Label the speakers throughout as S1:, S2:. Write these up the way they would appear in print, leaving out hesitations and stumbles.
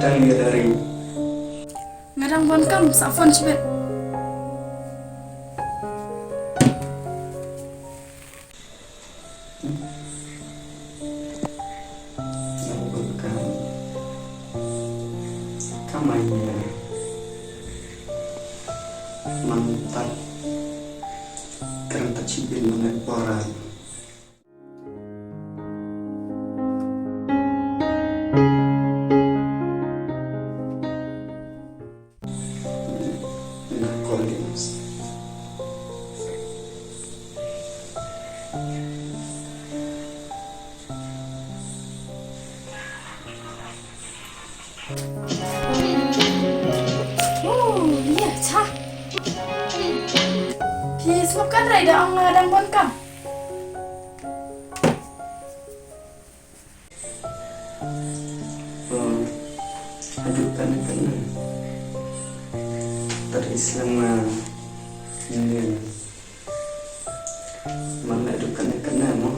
S1: dari
S2: ngarang bon kam sa phone chibet.
S1: bukan kamanya mantap kereta cibin mengeporan. Collins.
S2: Oh, iya, cah. Pi sebabkan rai dah ang ngadang bon kam.
S1: Aduh kena terislam ini mana aduh kena mo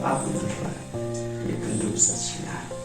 S1: apa dah ya kan dosa sila